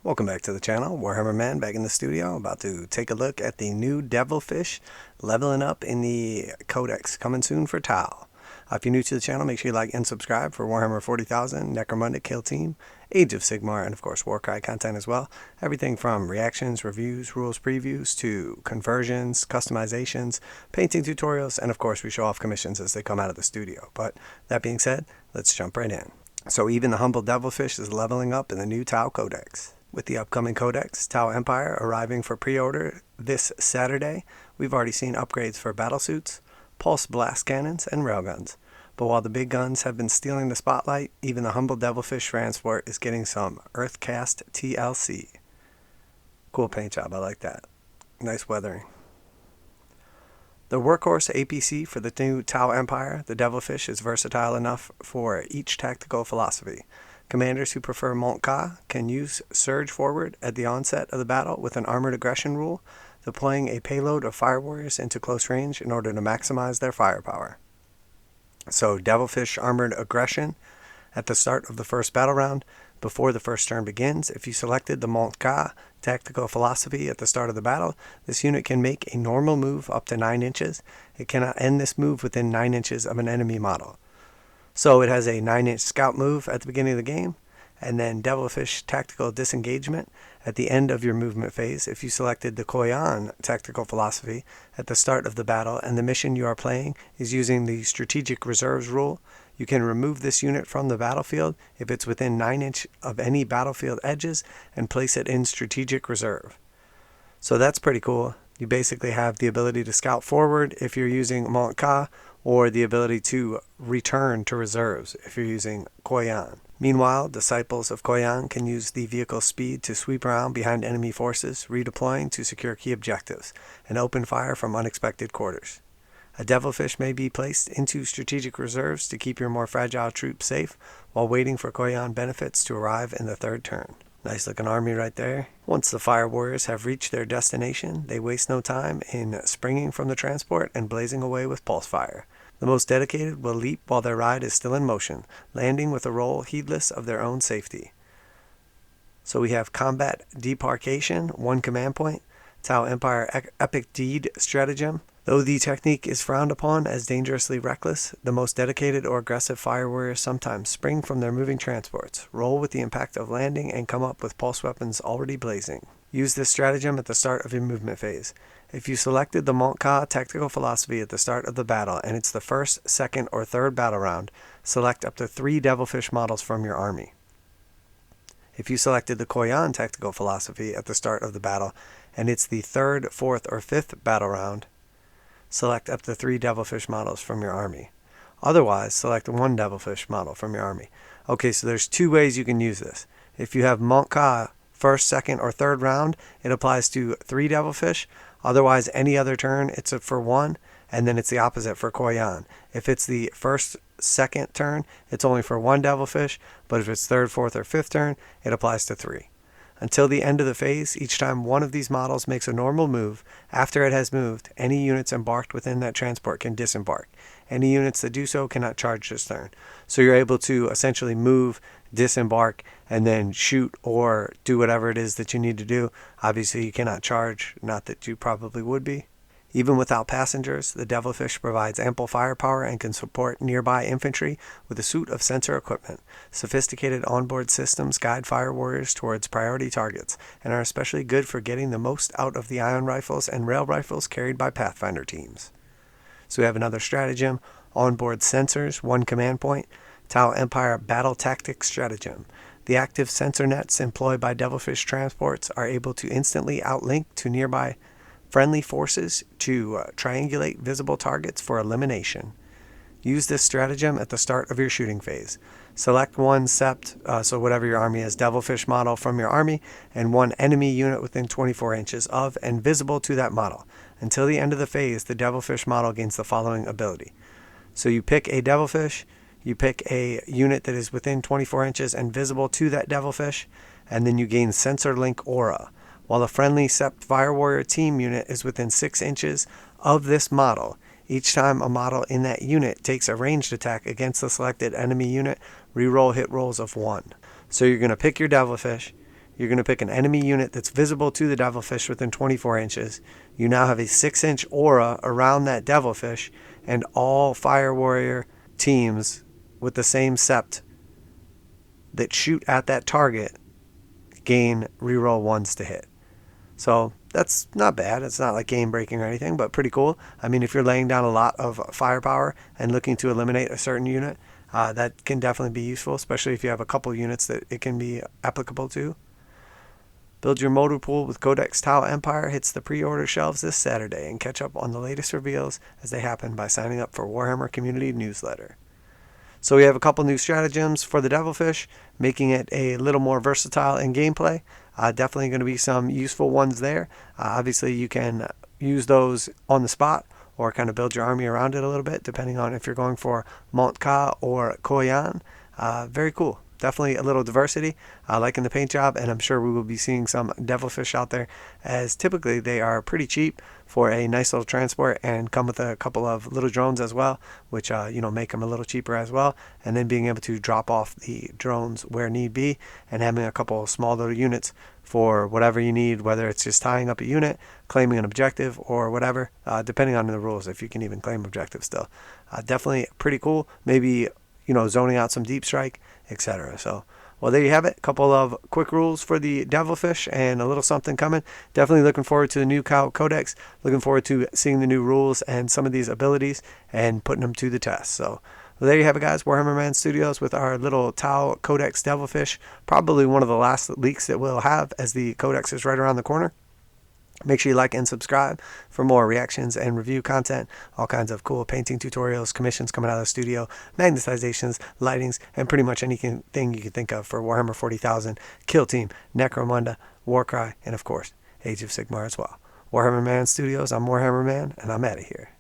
Welcome back to the channel. Warhammer Man back in the studio, about to take a look at the new devilfish leveling up in the Codex, coming soon for Tau. If you're new to the channel, make sure you like and subscribe for Warhammer 40,000, Necromunda Kill Team, Age of Sigmar, and of course warcry content as well. Everything from reactions, reviews, rules previews, to conversions, customizations, painting tutorials, and of course we show off commissions as they come out of the studio. But that being said, let's jump right in. So even the humble devilfish is leveling up in the new Tau Codex. With the upcoming Codex, Tau Empire, arriving for pre-order this Saturday, we've already seen upgrades for battlesuits, pulse blast cannons, and railguns. But while the big guns have been stealing the spotlight, even the humble devilfish transport is getting some Earthcast TLC. Cool paint job, I like that. Nice weathering. The workhorse APC for the new Tau Empire, the devilfish is versatile enough for each tactical philosophy. Commanders who prefer Montka can use Surge Forward at the onset of the battle with an armored aggression rule, deploying a payload of fire warriors into close range in order to maximize their firepower. So devilfish armored aggression at the start of the first battle round, before the first turn begins. If you selected the Montka tactical philosophy at the start of the battle, this unit can make a normal move up to 9 inches. It cannot end this move within 9 inches of an enemy model. So it has a 9-inch scout move at the beginning of the game, and then devilfish tactical disengagement at the end of your movement phase. If you selected the Koyan tactical philosophy at the start of the battle and the mission you are playing is using the strategic reserves rule, you can remove this unit from the battlefield if it's within 9 inches of any battlefield edges and place it in strategic reserve. So that's pretty cool. You basically have the ability to scout forward if you're using Montka, or the ability to return to reserves if you're using Koyan. Meanwhile, disciples of Koyan can use the vehicle's speed to sweep around behind enemy forces, redeploying to secure key objectives, and open fire from unexpected quarters. A devilfish may be placed into strategic reserves to keep your more fragile troops safe while waiting for Koyan benefits to arrive in the third turn. Nice looking army right there. Once the fire warriors have reached their destination, they waste no time in springing from the transport and blazing away with pulse fire. The most dedicated will leap while their ride is still in motion, landing with a roll heedless of their own safety. So we have combat debarkation, 1 command point, Tau Empire epic deed stratagem. Though the technique is frowned upon as dangerously reckless, the most dedicated or aggressive fire warriors sometimes spring from their moving transports, roll with the impact of landing, and come up with pulse weapons already blazing. Use this stratagem at the start of your movement phase. If you selected the Montka tactical philosophy at the start of the battle and it's the first, second, or third battle round, select up to 3 devilfish models from your army. If you selected the Koyan tactical philosophy at the start of the battle and it's the third, fourth, or fifth battle round, select up to 3 devilfish models from your army. Otherwise, select 1 devilfish model from your army. Okay, so there's 2 ways you can use this. If you have Montka first, second, or third round, it applies to 3 devilfish. Otherwise, any other turn, it's for 1, and then it's the opposite for Koyan. If it's the first, second turn, it's only for 1 devilfish, but if it's third, fourth, or fifth turn, it applies to 3. Until the end of the phase, each time one of these models makes a normal move, after it has moved, any units embarked within that transport can disembark. Any units that do so cannot charge this turn. So you're able to essentially move, disembark, and then shoot or do whatever it is that you need to do. Obviously, you cannot charge, not that you probably would be. Even without passengers, the devilfish provides ample firepower and can support nearby infantry with a suite of sensor equipment. Sophisticated onboard systems guide fire warriors towards priority targets and are especially good for getting the most out of the ion rifles and rail rifles carried by Pathfinder teams. So we have another stratagem, onboard sensors, 1 command point, Tau Empire battle tactics stratagem. The active sensor nets employed by devilfish transports are able to instantly outlink to nearby friendly forces to triangulate visible targets for elimination. Use this stratagem at the start of your shooting phase. Select 1 sept, so whatever your army is, devilfish model from your army, and 1 enemy unit within 24 inches of and visible to that model. Until the end of the phase, the devilfish model gains the following ability. So you pick a devilfish, you pick a unit that is within 24 inches and visible to that devilfish, and then you gain sensor link aura. While a friendly sept fire warrior team unit is within 6 inches of this model, each time a model in that unit takes a ranged attack against the selected enemy unit, reroll hit rolls of 1. So you're going to pick your devilfish, You're going to pick an enemy unit that's visible to the devilfish within 24 inches. You now have a 6-inch aura around that devilfish, and all fire warrior teams with the same sept that shoot at that target gain reroll 1s to hit. So that's not bad. It's not like game breaking or anything, but pretty cool. I mean, if you're laying down a lot of firepower and looking to eliminate a certain unit, that can definitely be useful, especially if you have a couple units that it can be applicable to. Build your motor pool with Codex Tau Empire hits the pre-order shelves this Saturday, and catch up on the latest reveals as they happen by signing up for Warhammer Community Newsletter. So we have a couple new stratagems for the devilfish, making it a little more versatile in gameplay. Definitely going to be some useful ones there. Obviously, you can use those on the spot or kind of build your army around it a little bit, depending on if you're going for Montka or Koyan. Very cool. Definitely a little diversity, like in the paint job, and I'm sure we will be seeing some devilfish out there, as typically they are pretty cheap for a nice little transport and come with a couple of little drones as well, which make them a little cheaper as well. And then being able to drop off the drones where need be, and having a couple of small little units for whatever you need, whether it's just tying up a unit, claiming an objective, or whatever, depending on the rules, if you can even claim objectives still. Definitely pretty cool. Maybe zoning out some deep strike, etc. So, well, there you have it. A couple of quick rules for the devilfish and a little something coming. Definitely looking forward to the new Codex. Looking forward to seeing the new rules and some of these abilities and putting them to the test. So, well, there you have it, guys. Warhammer Man Studios with our little Tau Codex devilfish. Probably one of the last leaks that we'll have, as the Codex is right around the corner. Make sure you like and subscribe for more reactions and review content, all kinds of cool painting tutorials, commissions coming out of the studio, magnetizations, lightings, and pretty much anything you can think of for Warhammer 40,000, Kill Team, Necromunda, Warcry, and of course, Age of Sigmar as well. Warhammer Man Studios, I'm Warhammer Man, and I'm out of here.